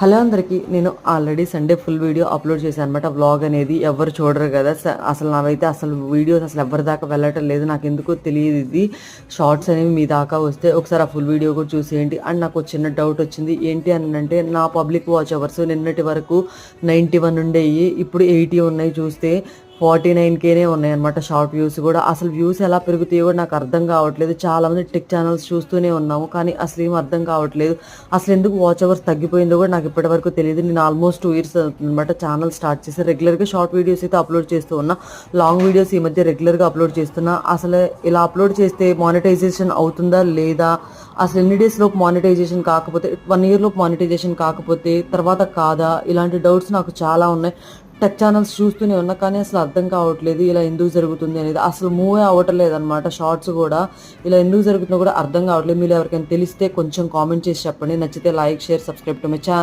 Hello అందరికీ, నేను already Sunday full video upload చేశాను అనమాట. వ్లాగ్ అనేది ఎవరు చూడరు కదా. అసలు నావైతే అసలు వీడియోస్ అసలు ఎవరి దాకా వెళ్ళటం లేదు. నాకు ఎందుకో తెలియదు. ఇది షార్ట్స్ అనేవి మీ దాకా వస్తే ఒకసారి ఆ ఫుల్ వీడియో కూడా చూసేయండి. అండ్ నాకు చిన్న డౌట్ వచ్చింది. ఏంటి అని అంటే, నా పబ్లిక్ వాచ్ అవర్స్ నిన్నటి వరకు 91 ఉండేవి, ఇప్పుడు 80 ఉన్నాయి. చూస్తే 49Kనే ఉన్నాయన్నమాట షార్ట్ వ్యూస్ కూడా. అసలు వ్యూస్ ఎలా పెరుగుతాయో కూడా నాకు అర్థం కావట్లేదు. చాలామంది టెక్ ఛానల్స్ చూస్తూనే ఉన్నాము, కానీ అసలు ఏం అర్థం కావట్లేదు. అసలు ఎందుకు వాచ్ అవర్స్ తగ్గిపోయిందో కూడా నాకు ఇప్పటి వరకు తెలియదు. నేను ఆల్మోస్ట్ 2 years అనమాట ఛానల్ స్టార్ట్ చేసి రెగ్యులర్గా షార్ట్ వీడియోస్ అయితే అప్లోడ్ చేస్తూ ఉన్నా. లాంగ్ వీడియోస్ ఈ మధ్య రెగ్యులర్గా అప్లోడ్ చేస్తున్నా. అసలు ఇలా అప్లోడ్ చేస్తే మానిటైజేషన్ అవుతుందా లేదా, అసలు ఎన్ని డేస్ లోపు మానిటైజేషన్ కాకపోతే, 1 year లోపు మానిటైజేషన్ కాకపోతే తర్వాత కాదా, ఇలాంటి డౌట్స్ నాకు చాలా ఉన్నాయి. టెక్ ఛానల్స్ చూస్తూనే ఉన్నా, కానీ అసలు అర్థం కావట్లేదు ఇలా ఎందుకు జరుగుతుంది అనేది. అసలు మూవే అవ్వట్లేదు అనమాట షార్ట్స్ కూడా. ఇలా ఎందుకు జరుగుతుందో కూడా అర్థం కావట్లేదు. మీరు ఎవరికైనా తెలిస్తే కొంచెం కామెంట్ చేసి చెప్పండి. నచ్చితే like, share, subscribe to my channel.